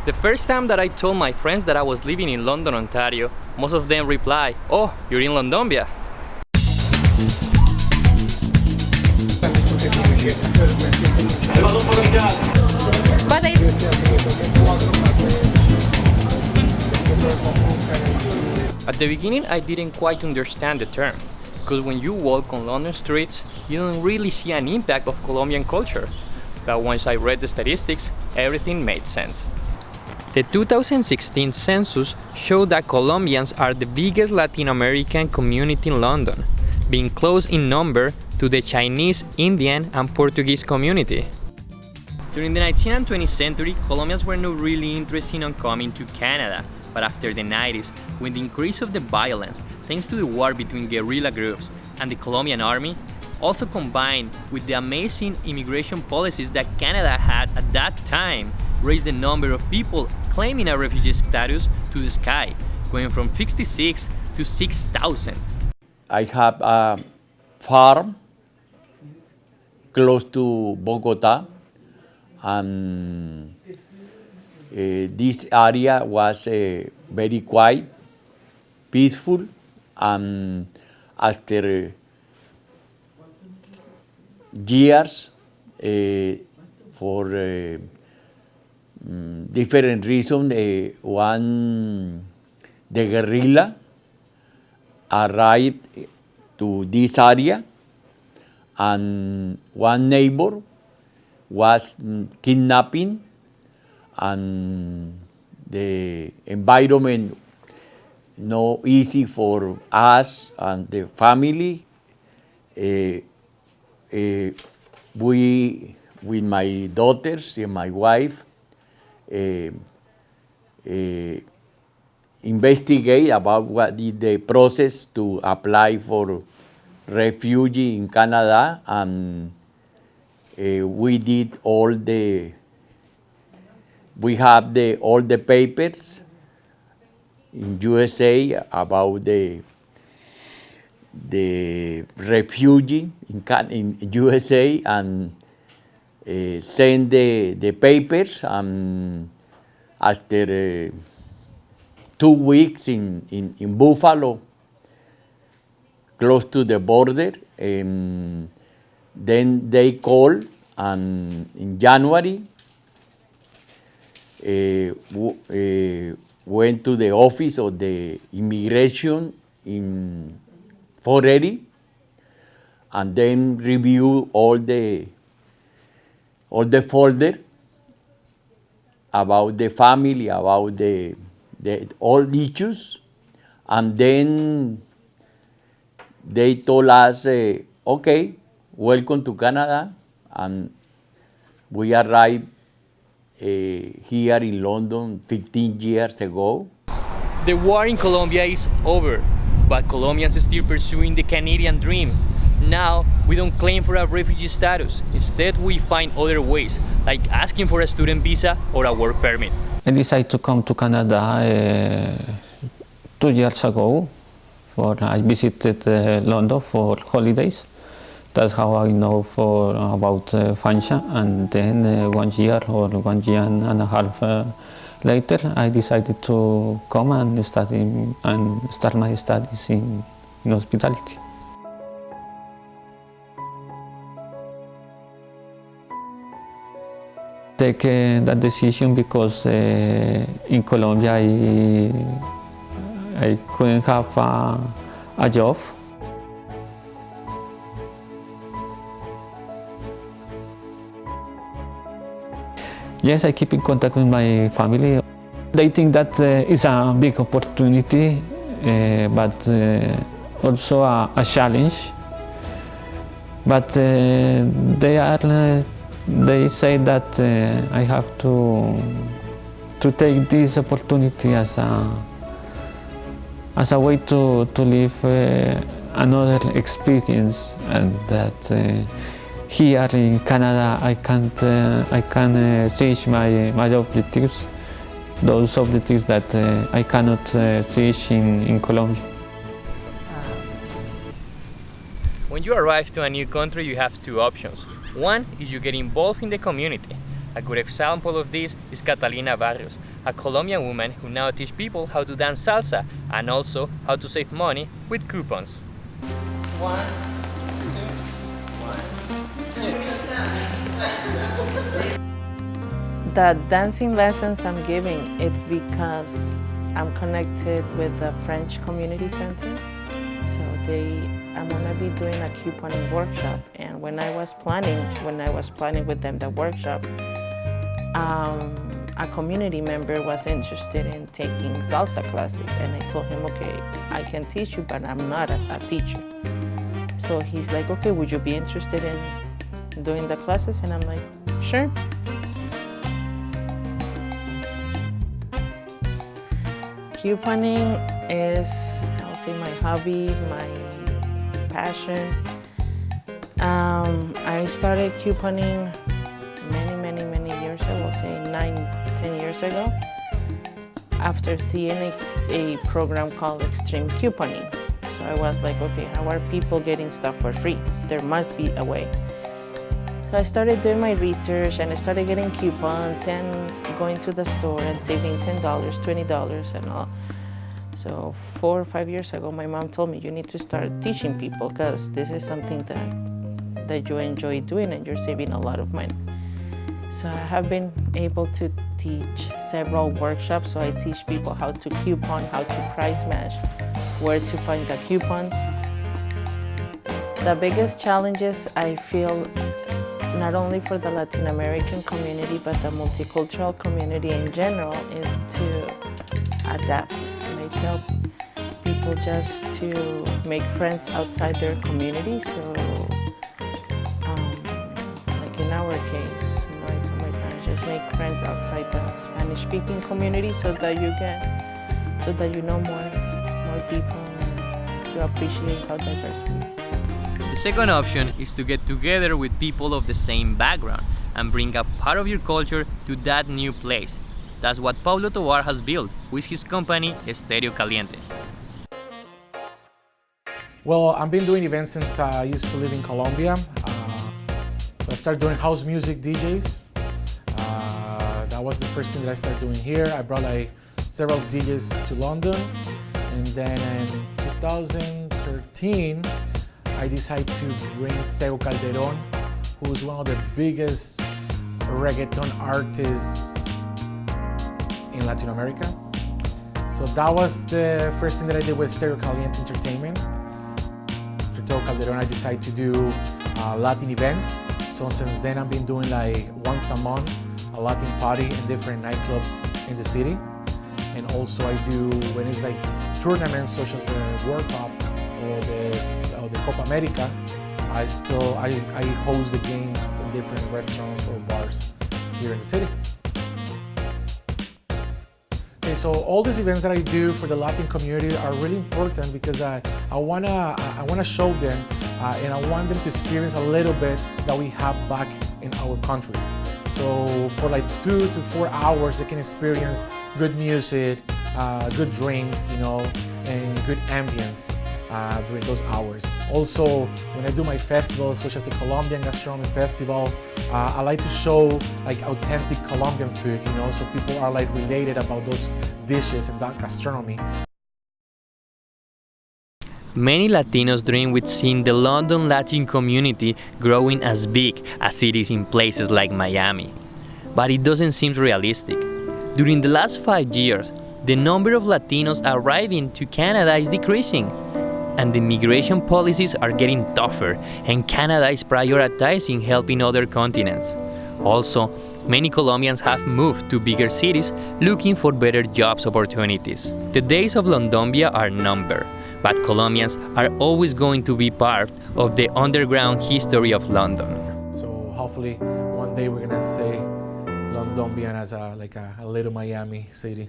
The first time that I told my friends that I was living in London, Ontario, most of them replied, "Oh, you're in Londombia." But At the beginning, I didn't quite understand the term, because when you walk on London streets, you don't really see an impact of Colombian culture. But once I read the statistics, everything made sense. The 2016 census showed that Colombians are the biggest Latin American community in London, being close in number to the Chinese, Indian, and Portuguese community. During the 19th and 20th century, Colombians were not really interested in coming to Canada, but after the 90s, with the increase of the violence, thanks to the war between guerrilla groups and the Colombian army, also combined with the amazing immigration policies that Canada had at that time, raised the number of people claiming a refugee status to the sky, going from 56 to 6,000. I have a farm close to Bogota, and this area was very quiet, peaceful, and after years, for different reasons, the guerrilla arrived to this area, and one neighbor was kidnapping, and the environment no easy for us and the family. We, with my daughters and my wife, investigate about what is the process to apply for refugee in Canada, and we did all the papers in USA about the refugee in USA, and send the papers, and after 2 weeks in Buffalo, close to the border, then they called, and in January went to the office of the immigration in 480, and then review all the folder about the family, about the all issues, and then they told us, okay, welcome to Canada, and we arrived here in London 15 years ago. The war in Colombia is over, but Colombians are still pursuing the Canadian dream. Now, we don't claim for a refugee status. Instead, we find other ways, like asking for a student visa or a work permit. I decided to come to Canada 2 years ago. I visited London for holidays. That's how I know about Fansha. And then 1 year or 1 year and a half later, I decided to come and start my studies in hospitality. Take that decision because in Colombia I couldn't have a job. Yes, I keep in contact with my family. They think that it's a big opportunity, but also a challenge. But they say that I have to take this opportunity as a way to live another experience, and that here in Canada I can reach my objectives, those objectives that I cannot reach in Colombia. When you arrive to a new country, you have two options. One is you get involved in the community. A good example of this is Catalina Barrios, a Colombian woman who now teaches people how to dance salsa and also how to save money with coupons. 1, 2, 1, 2. The dancing lessons I'm giving, it's because I'm connected with the French Community Center. So I'm gonna be doing a couponing workshop. And when I was planning with them the workshop, a community member was interested in taking salsa classes. And I told him, okay, I can teach you, but I'm not a teacher. So he's like, okay, would you be interested in doing the classes? And I'm like, sure. Couponing is, I'll say, my hobby, my passion. I started couponing many years ago, I'll say 9-10 years ago, after seeing a program called Extreme Couponing. So I was like, okay, how are people getting stuff for free? There must be a way. So I started doing my research and I started getting coupons and going to the store and saving $10, $20 and all. So 4 or 5 years ago, my mom told me, you need to start teaching people because this is something that you enjoy doing and you're saving a lot of money. So I have been able to teach several workshops. So I teach people how to coupon, how to price match, where to find the coupons. The biggest challenges I feel, not only for the Latin American community, but the multicultural community in general, is to adapt. And I tell people just to make friends outside their community. So, like in our case, my parents just make friends outside the Spanish-speaking community so that you know more people and you appreciate how diverse we are. The second option is to get together with people of the same background and bring a part of your culture to that new place. That's what Pablo Tovar has built with his company Estéreo Caliente. Well, I've been doing events since I used to live in Colombia. So I started doing house music DJs. That was the first thing that I started doing here. I brought several DJs to London. And then in 2013, I decided to bring Tego Calderón, who's one of the biggest reggaeton artists in Latin America. So that was the first thing that I did with Estéreo Caliente Entertainment. For Tego Calderón, I decided to do Latin events. So since then, I've been doing once a month a Latin party in different nightclubs in the city. And also I do, when it's tournaments such as the World Cup or the Copa America, I host the games in different restaurants or bars here in the city. Okay, so all these events that I do for the Latin community are really important because I wanna show them and I want them to experience a little bit that we have back in our countries. So for 2 to 4 hours, they can experience good music, good drinks, and good ambience during those hours. Also, when I do my festivals, such as the Colombian Gastronomy Festival, I like to show authentic Colombian food, so people are related about those dishes and that gastronomy. Many Latinos dream with seeing the London Latin community growing as big as it is in places like Miami. But it doesn't seem realistic. During the last 5 years, the number of Latinos arriving to Canada is decreasing, and the immigration policies are getting tougher, and Canada is prioritizing helping other continents. Also, many Colombians have moved to bigger cities looking for better jobs opportunities. The days of Londombia are numbered, but Colombians are always going to be part of the underground history of London. So hopefully one day we're gonna say Londombia as a little Miami city.